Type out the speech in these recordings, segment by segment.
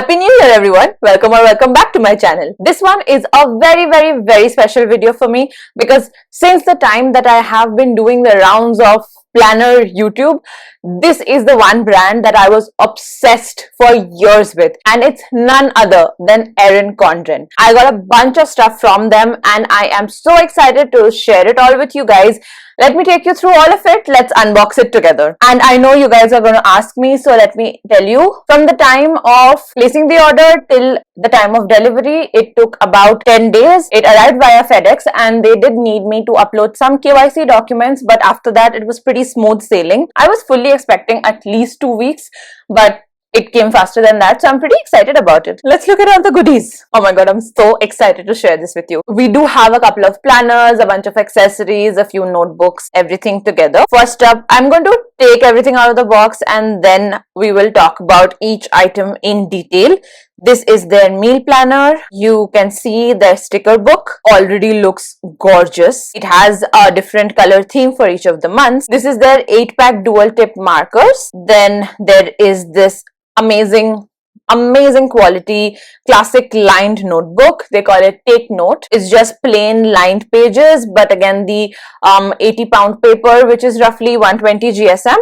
Happy New Year everyone! Welcome or welcome back to my channel. This one is a very special video for me because since the time that I have been doing the rounds of planner YouTube, this is the one brand that I was obsessed for years with, and it's none other than Erin Condren. I got a bunch of stuff from them and I am so excited to share it all with you guys. Let me take you through all of it. Let's unbox it together. And I know you guys are going to ask me, so let me tell you. From the time of placing the order till the time of delivery, it took about 10 days. It arrived via FedEx and they did need me to upload some KYC documents, but after that it was pretty smooth sailing. I was fully expecting at least 2 weeks, but it came faster than that, so I'm pretty excited about it. Let's look at all the goodies. Oh my god, I'm so excited to share this with you. We do have a couple of planners, a bunch of accessories, a few notebooks, everything together. First up, I'm going to take everything out of the box and then we will talk about each item in detail. This is their meal planner. You can see their sticker book already looks gorgeous. It has a different color theme for each of the months. This is their 8-pack dual tip markers. Then there is this amazing quality classic lined notebook. They call it Take Note. It's just plain lined pages, but again the 80-pound paper, which is roughly 120 GSM,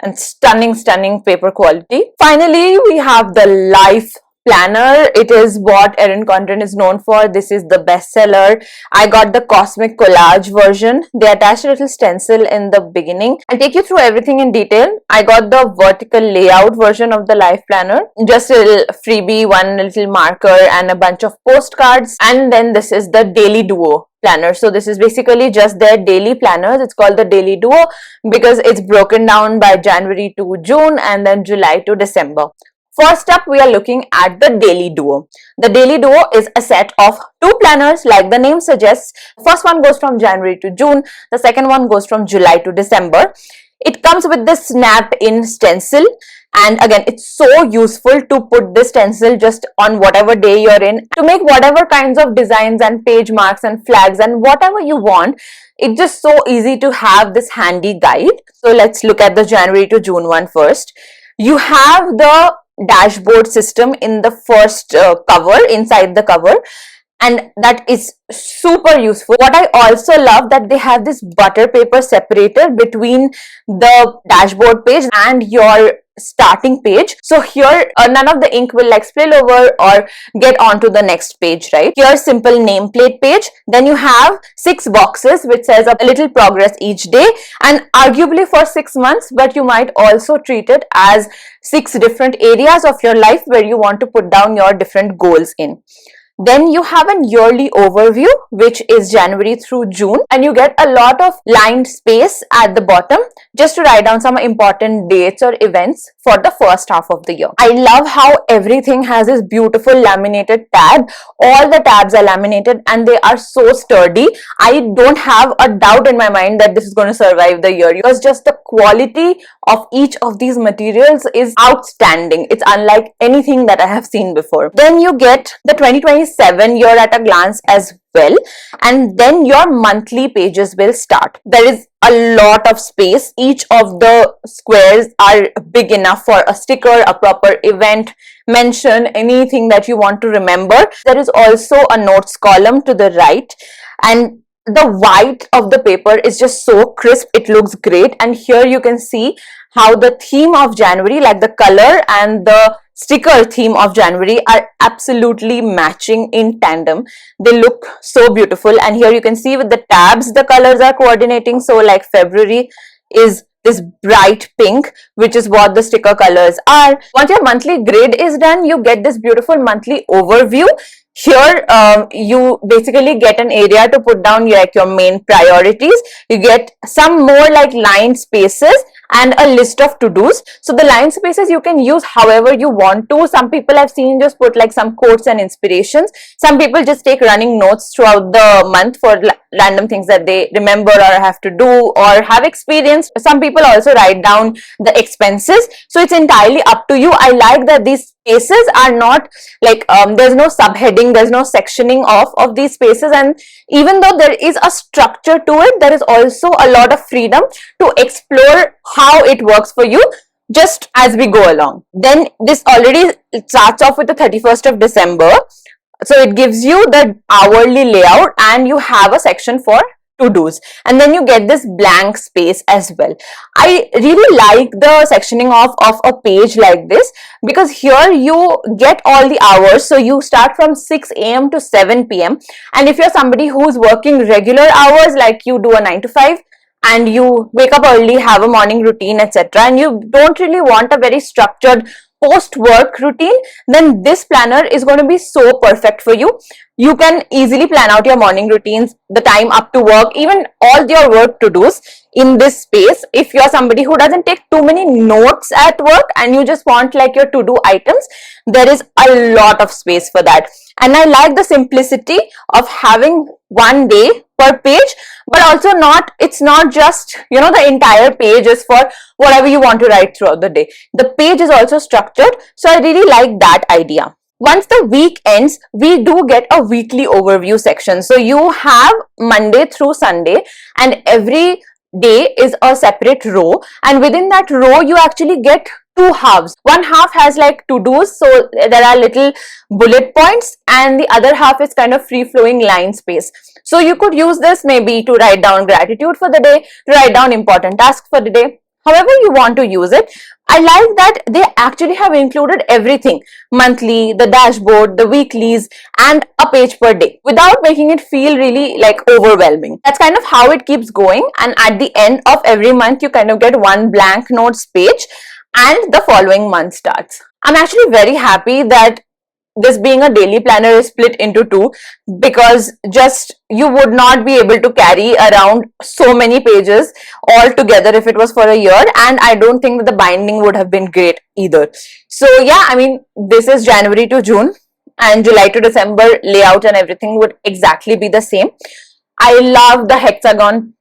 and stunning paper quality. Finally, we have the Life planner. It is what Erin Condren is known for. This is the bestseller. I got the Cosmic Collage version. They attached a little stencil in the beginning. I'll take you through everything in detail. I got the vertical layout version of the Life planner. Just a little freebie, one little marker and a bunch of postcards. And then this is the Daily Duo planner. So this is basically just their daily planners. It's called the Daily Duo because it's broken down by January to June and then July to December. First up, we are looking at the Daily Duo. The Daily Duo is a set of 2 planners like the name suggests. First one goes from January to June. The second one goes from July to December. It comes with this snap-in stencil, and again it's so useful to put this stencil just on whatever day you're in to make whatever kinds of designs and page marks and flags and whatever you want. It's just so easy to have this handy guide. So let's look at the January to June one first. You have the dashboard system in the first cover, inside the cover, and that is super useful. What I also love that they have this butter paper separator between the dashboard page and your starting page. So here none of the ink will like spill over or get onto the next page, right? Here's simple nameplate page. Then you have 6 boxes which says a little progress each day, and arguably for 6 months, but you might also treat it as 6 different areas of your life where you want to put down your different goals in. Then you have a yearly overview, which is January through June, and you get a lot of lined space at the bottom just to write down some important dates or events for the first half of the year. I love how everything has this beautiful laminated tab. All the tabs are laminated and they are so sturdy. I don't have a doubt in my mind that this is going to survive the year because just the quality of each of these materials is outstanding. It's unlike anything that I have seen before. Then you get the 2027 year at a glance as well, and then your monthly pages will start. There is a lot of space. Each of the squares are big enough for a sticker, a proper event, mention, anything that you want to remember. There is also a notes column to the right, and the white of the paper is just so crisp. It looks great, and here you can see how the theme of January, like the color and the sticker theme of January, are absolutely matching in tandem. They look so beautiful, and here you can see with the tabs the colors are coordinating. So like February is this bright pink, which is what the sticker colors are. Once your monthly grid is done, you get this beautiful monthly overview. Here you basically get an area to put down your main priorities. You get some more like lined spaces and a list of to-dos. So the line spaces you can use however you want to. Some people I've seen just put like some quotes and inspirations. Some people just take running notes throughout the month for random things that they remember or have to do or have experienced. Some people also write down the expenses. So it's entirely up to you. I like that these spaces are not like there's no subheading, there's no sectioning off of these spaces, and even though there is a structure to it, there is also a lot of freedom to explore how it works for you. just as we go along. Then this already starts off with the 31st of December. So it gives you the hourly layout and you have a section for to-dos, and then you get this blank space as well. I really like the sectioning of a page like this, because here you get all the hours. So you start from 6 a.m. to 7 p.m. and if you're somebody who's working regular hours, like you do a 9 to 5 and you wake up early, have a morning routine, etc., and you don't really want a very structured post-work routine, then this planner is going to be so perfect for you. You can easily plan out your morning routines, the time up to work, even all your work to-dos in this space. If you're somebody who doesn't take too many notes at work and you just want like your to-do items, there is a lot of space for that. And I like the simplicity of having one day per page, but also it's not just, the entire page is for whatever you want to write throughout the day. The page is also structured, so I really like that idea. Once the week ends, we do get a weekly overview section. So you have Monday through Sunday, and every day is a separate row, and within that row you actually get two halves. One half has like to-dos, so there are little bullet points, and the other half is kind of free-flowing line space. So you could use this maybe to write down gratitude for the day, to write down important tasks for the day, however you want to use it. I like that they actually have included everything: monthly, the dashboard, the weeklies, and a page per day, without making it feel really like overwhelming. That's kind of how it keeps going, and at the end of every month you kind of get one blank notes page and the following month starts. I'm actually very happy that this being a daily planner is split into two, because just you would not be able to carry around so many pages all together if it was for a year, and I don't think that the binding would have been great either. So yeah, I mean, this is January to June, and July to December layout and everything would exactly be the same. I love the hexagon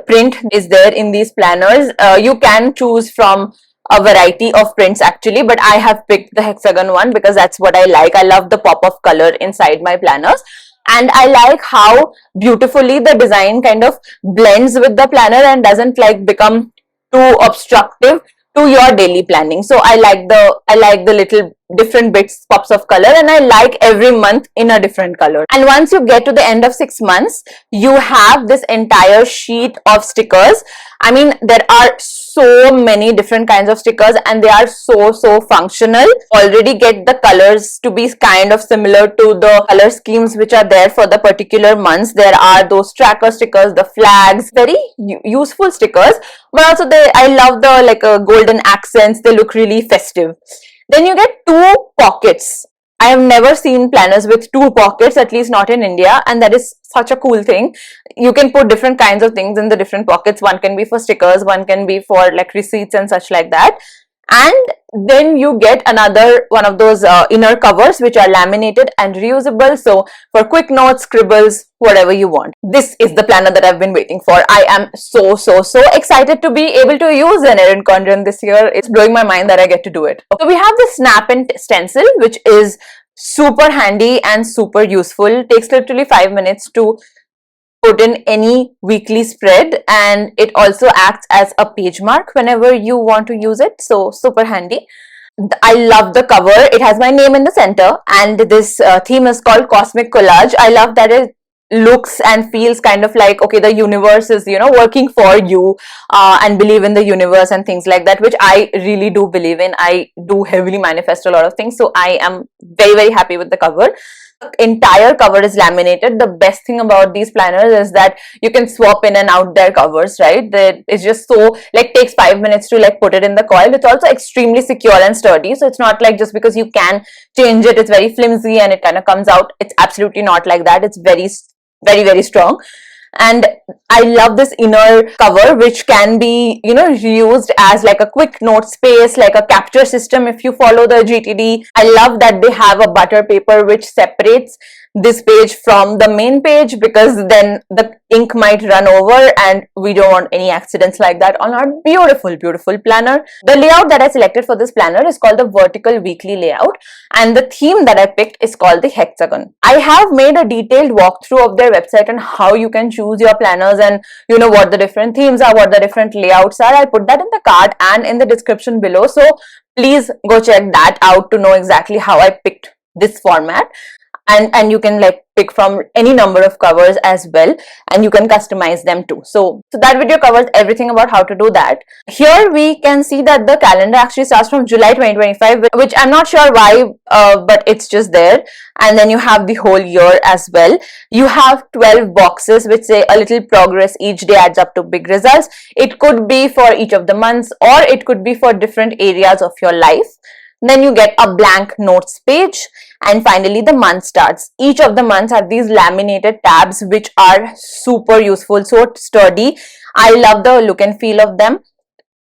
print is there in these planners. You can choose from a variety of prints actually, but I have picked the hexagon one because that's what I like. I love the pop of color inside my planners, and I like how beautifully the design kind of blends with the planner and doesn't like become too obstructive to your daily planning. So I like the little different bits, pops of color, and I like every month in a different color. And once you get to the end of 6 months, you have this entire sheet of stickers. I mean, there are so many different kinds of stickers, and they are so functional. Already get the colors to be kind of similar to the color schemes which are there for the particular months. There are those tracker stickers, the flags, very useful stickers, but also I love the like golden accents. They look really festive. Then you get two pockets. I have never seen planners with two pockets, at least not in India, and that is such a cool thing. You can put different kinds of things in the different pockets. One can be for stickers, one can be for like receipts and such like that. And then you get another one of those inner covers which are laminated and reusable, so for quick notes, scribbles, whatever you want. This is the planner that I've been waiting for. I am so excited to be able to use an Erin Condren this year. It's blowing my mind that I get to do it. So we have the snap and stencil, which is super handy and super useful. It takes literally 5 minutes to put in any weekly spread, and it also acts as a page mark whenever you want to use it, so super handy. I love the cover. It has my name in the center, and this theme is called Cosmic Collage. I love that it looks and feels kind of like, okay, the universe is, working for you, and believe in the universe and things like that, which I really do believe in. I do heavily manifest a lot of things, so I am very happy with the cover. The entire cover is laminated. The best thing about these planners is that you can swap in and out their covers, right? It's just so like takes 5 minutes to like put it in the coil. It's also extremely secure and sturdy, so it's not like just because you can change it, it's very flimsy and it kind of comes out. It's absolutely not like that. It's very strong. And I love this inner cover, which can be, reused as like a quick note space, like a capture system if you follow the GTD. I love that they have a butter paper which separates this page from the main page, because then the ink might run over and we don't want any accidents like that on our beautiful planner. The layout that I selected for this planner is called the vertical weekly layout, and the theme that I picked is called the hexagon. I have made a detailed walkthrough of their website and how you can choose your planners, and you know what the different themes are, what the different layouts are. I'll put that in the card and in the description below, so please go check that out to know exactly how I picked this format. And you can like pick from any number of covers as well, and you can customize them too. So that video covers everything about how to do that. Here we can see that the calendar actually starts from July 2025, which I'm not sure why, but it's just there. And then you have the whole year as well. You have 12 boxes which say a little progress each day adds up to big results. It could be for each of the months, or it could be for different areas of your life. Then you get a blank notes page, and finally the month starts. Each of the months have these laminated tabs which are super useful, so sturdy. I love the look and feel of them.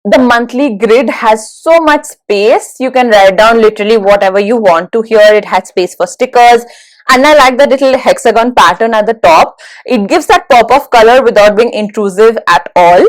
The monthly grid has so much space. You can write down literally whatever you want to here. It has space for stickers, and I like the little hexagon pattern at the top. It gives that pop of color without being intrusive at all.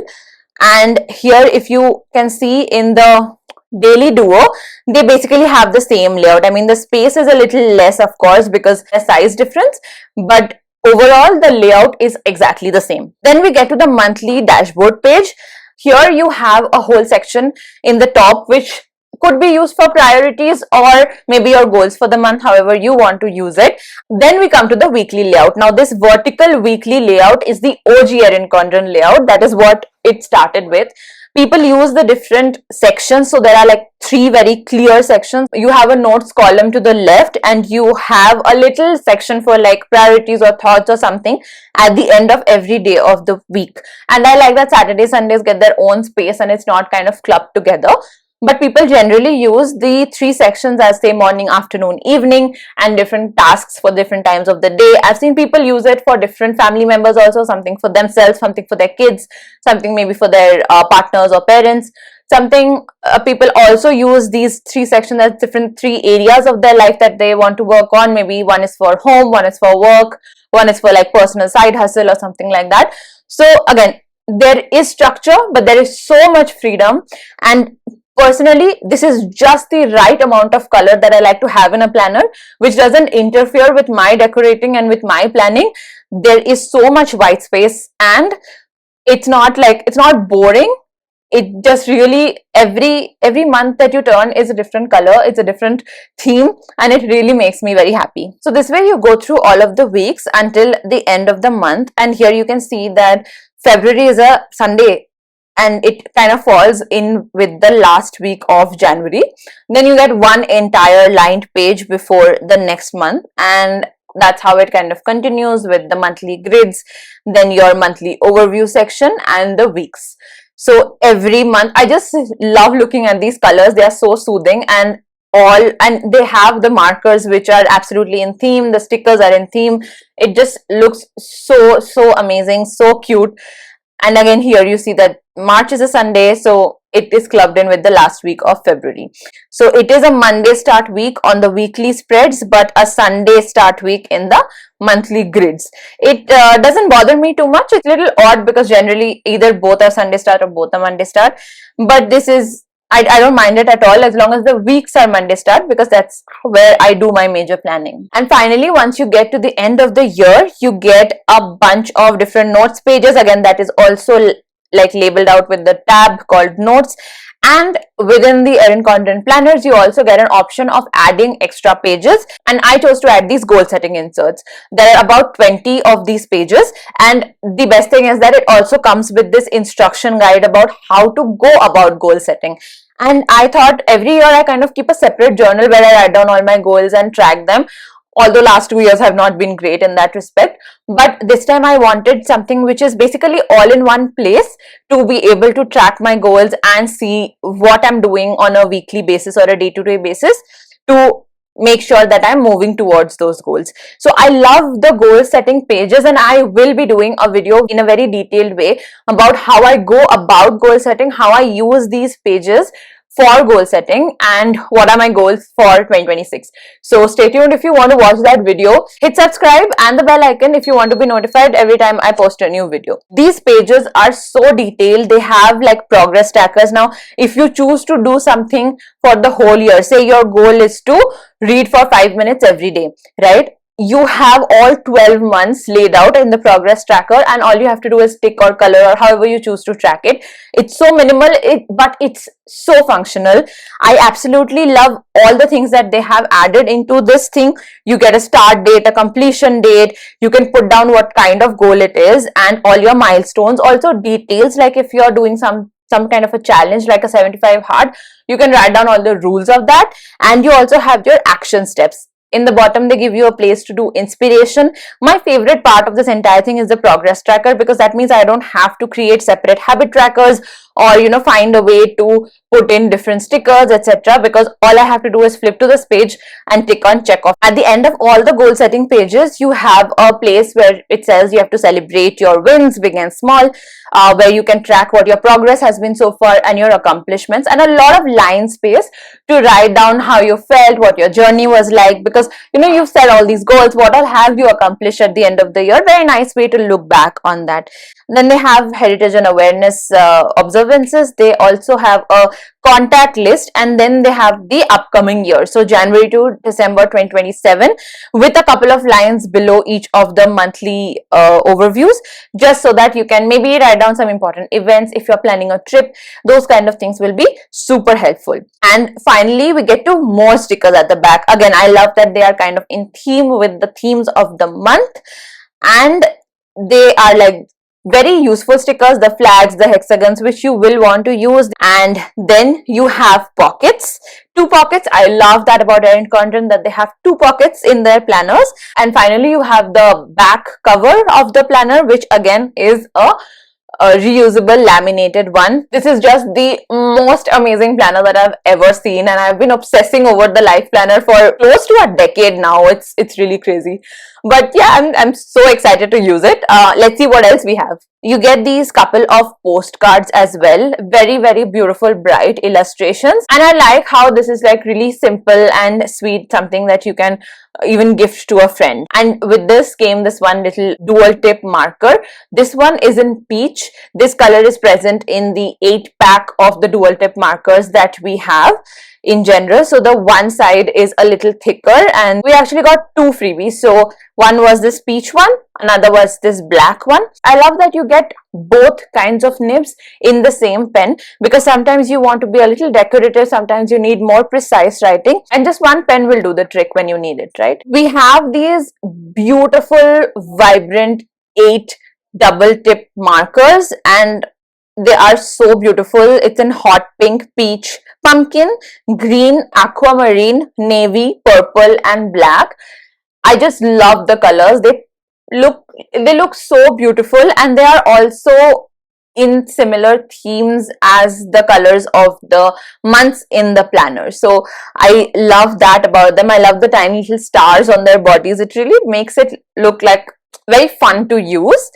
And here, if you can see in the Daily Duo, they basically have the same layout. I mean, the space is a little less, of course, because a size difference, but overall the layout is exactly the same. Then we get to the monthly dashboard page. Here you have a whole section in the top which could be used for priorities or maybe your goals for the month, however you want to use it. Then we come to the weekly layout. Now this vertical weekly layout is the OG Erin Condren layout. That is what it started with. People use the different sections, so there are like 3 very clear sections. You have a notes column to the left, and you have a little section for like priorities or thoughts or something at the end of every day of the week. And I like that Saturday, Sundays get their own space and it's not kind of clubbed together. But people generally use the 3 sections as say morning, afternoon, evening, and different tasks for different times of the day. I've seen people use it for different family members also, something for themselves, something for their kids, something maybe for their partners or parents. Something people also use these 3 sections as different 3 areas of their life that they want to work on. Maybe one is for home, one is for work, one is for like personal side hustle or something like that. So again, there is structure, but there is so much freedom. And personally, this is just the right amount of color that I like to have in a planner, which doesn't interfere with my decorating and with my planning. There is so much white space, and it's not boring. It just really, every month that you turn is a different color, it's a different theme, and it really makes me very happy. So this way you go through all of the weeks until the end of the month, and here you can see that February is a Sunday, and it kind of falls in with the last week of January. Then you get one entire lined page before the next month, and that's how it kind of continues with the monthly grids, then your monthly overview section, and the weeks. So every month, I just love looking at these colors. They are so soothing, and they have the markers which are absolutely in theme. The stickers are in theme. It just looks so amazing, so cute. And again, here you see that March is a Sunday, so it is clubbed in with the last week of February. So it is a Monday start week on the weekly spreads, but a Sunday start week in the monthly grids. It doesn't bother me too much. It's a little odd because generally either both are Sunday start or both are Monday start. But this is, I don't mind it at all as long as the weeks are Monday start, because that's where I do my major planning. And finally, once you get to the end of the year, you get a bunch of different notes pages. Again, that is also like labeled out with the tab called notes. And within the Erin Condren planners, you also get an option of adding extra pages. And I chose to add these goal setting inserts. There are about 20 of these pages. And the best thing is that it also comes with this instruction guide about how to go about goal setting. And I thought every year I kind of keep a separate journal where I write down all my goals and track them. Although last 2 years have not been great in that respect. But this time I wanted something which is basically all in one place to be able to track my goals and see what I'm doing on a weekly basis or a day-to-day basis to make sure that I'm moving towards those goals. So I love the goal setting pages, and I will be doing a video in a very detailed way about how I go about goal setting, how I use these pages for goal setting and what are my goals for 2026. So stay tuned if you want to watch that video. Hit subscribe and the bell icon if you want to be notified every time I post a new video. These pages are so detailed. They have like progress trackers. Now if you choose to do something for the whole year, say your goal is to read for 5 minutes every day, right? You have all 12 months laid out in the progress tracker, and all you have to do is tick or color or however you choose to track it. It's so minimal, but it's so functional. I absolutely love all the things that they have added into this thing. You get a start date, a completion date, you can put down what kind of goal it is, and all your milestones. Also details, like if you're doing some kind of a challenge like a 75 hard, you can write down all the rules of that. And you also have your action steps. In the bottom, they give you a place to do inspiration. My favorite part of this entire thing is the progress tracker, because that means I don't have to create separate habit trackers or find a way to put in different stickers, etc., because all I have to do is flip to this page and tick on check off. At the end of all the goal setting pages, you have a place where it says you have to celebrate your wins, big and small, where you can track what your progress has been so far and your accomplishments, and a lot of line space to write down how you felt, what your journey was like, because you've set all these goals, what all have you accomplished at the end of the year. Very nice way to look back on that. Then they have heritage and awareness observances. They also have a contact list, and then they have the upcoming year, so January to December 2027, with a couple of lines below each of the monthly overviews, just so that you can maybe write down some important events if you're planning a trip. Those kind of things will be super helpful. And finally, we get to more stickers at the back. Again, I love that they are kind of in theme with the themes of the month, and they are like very useful stickers, the flags, the hexagons, which you will want to use. And then you have pockets, 2 pockets. I love that about Erin Condren, that they have 2 pockets in their planners. And finally, you have the back cover of the planner, which again is a reusable laminated one. This is just the most amazing planner that I've ever seen, and I've been obsessing over the life planner for close to a decade now. It's really crazy, but yeah, I'm so excited to use it. Let's see what else we have. You get these couple of postcards as well. Very, very beautiful, bright illustrations, and I like how this is like really simple and sweet, something that you can even gift to a friend. And with this came this one little dual tip marker. This one is in peach. This color is present in the 8-pack of the dual tip markers that we have in general. So the one side is a little thicker, and we actually got 2 freebies. So one was this peach one, another was this black one. I love that you get both kinds of nibs in the same pen, because sometimes you want to be a little decorative, sometimes you need more precise writing, and just one pen will do the trick when you need it, right? We have these beautiful, vibrant 8 double tip markers, and they are so beautiful. It's in hot pink, peach, pumpkin, green, aquamarine, navy, purple, and black. I just love the colors. They look so beautiful, and they are also in similar themes as the colors of the months in the planner. So I love that about them. I love the tiny little stars on their bodies. It really makes it look like very fun to use,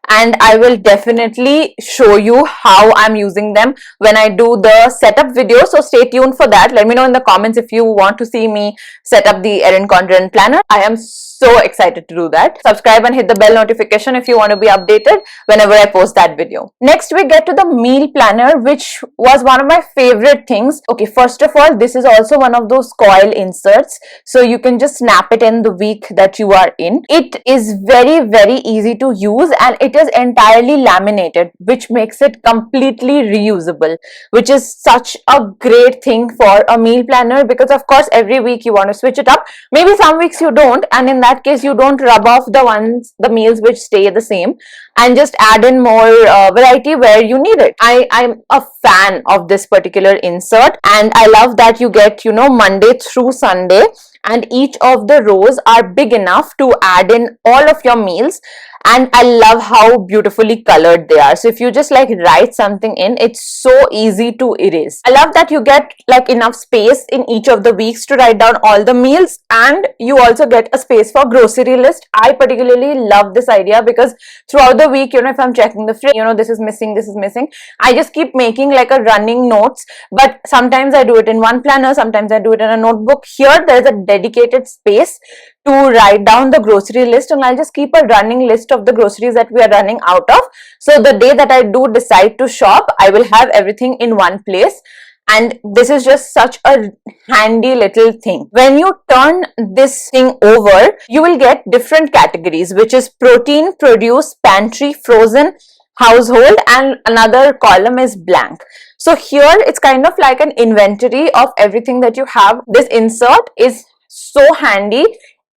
and I will definitely show you how I'm using them when I do the setup video. So stay tuned for that. Let me know in the comments if you want to see me set up the Erin Condren planner. I am so excited to do that. Subscribe and hit the bell notification if you want to be updated whenever I post that video. Next, we get to the meal planner, which was one of my favorite things. Okay, first of all, this is also one of those coil inserts, so you can just snap it in the week that you are in. It is very, very easy to use, and it is entirely laminated, which makes it completely reusable, which is such a great thing for a meal planner, because of course every week you want to switch it up. Maybe some weeks you don't, and in that case you don't rub off the meals which stay the same, and just add in more variety where you need it. I'm a fan of this particular insert, and I love that you get Monday through Sunday, and each of the rows are big enough to add in all of your meals, and I love how beautifully colored they are. So if you just like write something in, it's so easy to erase. I love that you get like enough space in each of the weeks to write down all the meals, and you also get a space for grocery list. I particularly love this idea because throughout the week, if I'm checking the fridge, this is missing, I just keep making like a running notes. But sometimes I do it in one planner, sometimes I do it in a notebook. Here there's a dedicated space to write down the grocery list, and I'll just keep a running list of the groceries that we are running out of. So the day that I do decide to shop, I will have everything in one place. And this is just such a handy little thing. When you turn this thing over, you will get different categories, which is protein, produce, pantry, frozen, household, and another column is blank. So here it's kind of like an inventory of everything that you have. This insert is so handy.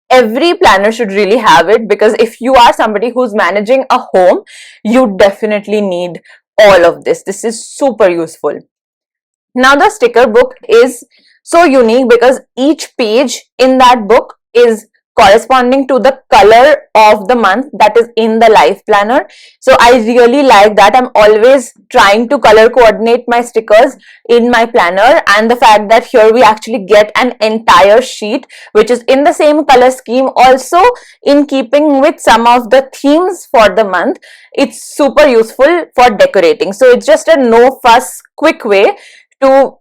Every planner should really have it, because if you are somebody who's managing a home, you definitely need all of this. This is super useful. Now the sticker book is so unique because each page in that book is corresponding to the color of the month that is in the life planner. So I really like that. I'm always trying to color coordinate my stickers in my planner, and the fact that here we actually get an entire sheet which is in the same color scheme, also in keeping with some of the themes for the month. It's super useful for decorating. So it's just a no fuss, quick way to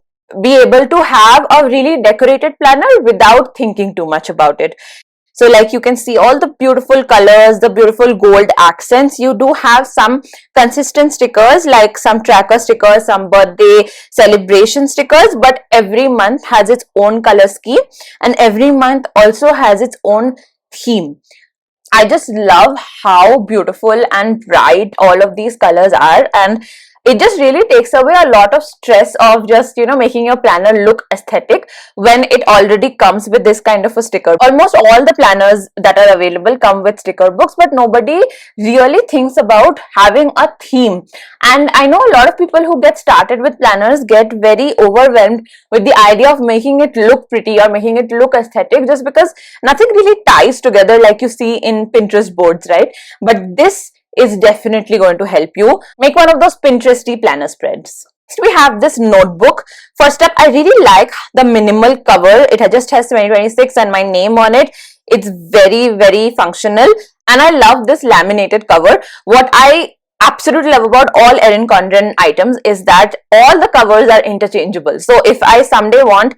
be able to have a really decorated planner without thinking too much about it. So like you can see all the beautiful colors, the beautiful gold accents. You do have some consistent stickers, like some tracker stickers, some birthday celebration stickers, but every month has its own color scheme, and every month also has its own theme. I just love how beautiful and bright all of these colors are, and it just really takes away a lot of stress of just making your planner look aesthetic when it already comes with this kind of a sticker. Almost all the planners that are available come with sticker books, but nobody really thinks about having a theme. And I know a lot of people who get started with planners get very overwhelmed with the idea of making it look pretty or making it look aesthetic, just because nothing really ties together like you see in Pinterest boards, right? But this is definitely going to help you make one of those Pinteresty planner spreads. Next, we have this notebook. First up, I really like the minimal cover. It just has 2026 and my name on it. It's very, very functional, and I love this laminated cover. What I absolutely love about all Erin Condren items is that all the covers are interchangeable. So if I someday want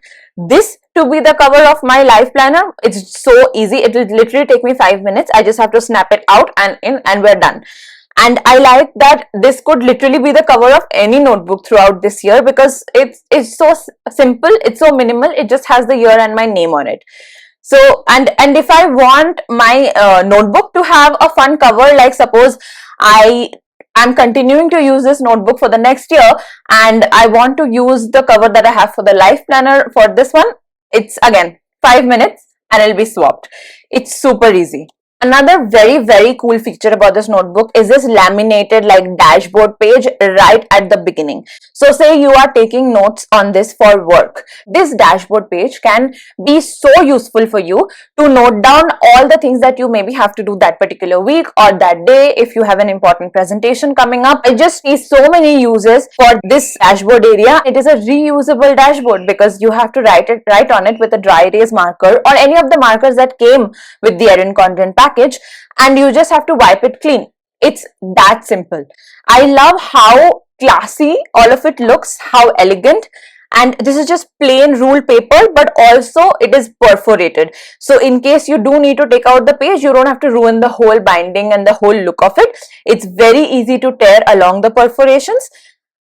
this to be the cover of my life planner, it's so easy. It will literally take me 5 minutes. I just have to snap it out and in, and we're done. And I like that this could literally be the cover of any notebook throughout this year, because it's so simple, it's so minimal. It just has the year and my name on it. So and if I want my notebook to have a fun cover, like suppose I'm continuing to use this notebook for the next year and I want to use the cover that I have for the life planner for this one, it's again 5 minutes and it'll be swapped. It's super easy. Another very, very cool feature about this notebook is this laminated like dashboard page right at the beginning. So say you are taking notes on this for work. This dashboard page can be so useful for you to note down all the things that you maybe have to do that particular week or that day if you have an important presentation coming up. I just see so many uses for this dashboard area. It is a reusable dashboard because you have to write on it with a dry erase marker or any of the markers that came with the Erin Condren package, and you just have to wipe it clean. It's that simple. I love how classy all of it looks, how elegant. And this is just plain rule paper, but also it is perforated. So in case you do need to take out the page, you don't have to ruin the whole binding and the whole look of it. It's very easy to tear along the perforations.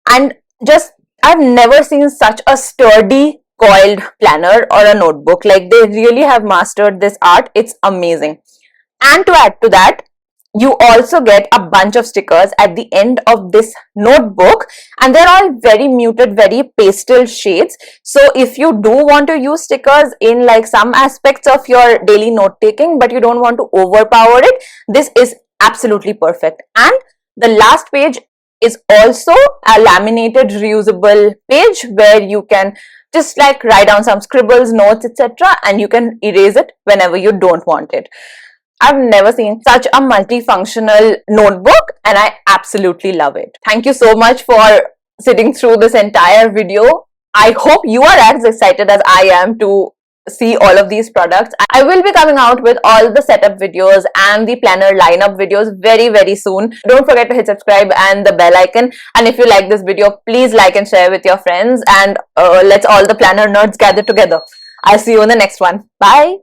And just, I've never seen such a sturdy coiled planner or a notebook. Like, they really have mastered this art. It's amazing. And to add to that, you also get a bunch of stickers at the end of this notebook, and they're all very muted, very pastel shades. So if you do want to use stickers in like some aspects of your daily note taking, but you don't want to overpower it, this is absolutely perfect. And the last page is also a laminated reusable page where you can just like write down some scribbles, notes, etc., and you can erase it whenever you don't want it. I've never seen such a multifunctional notebook and I absolutely love it. Thank you so much for sitting through this entire video. I hope you are as excited as I am to see all of these products. I will be coming out with all the setup videos and the planner lineup videos very soon. Don't forget to hit subscribe and the bell icon, and if you like this video, please like and share with your friends, and let's all the planner nerds gather together. I'll see you in the next one. Bye.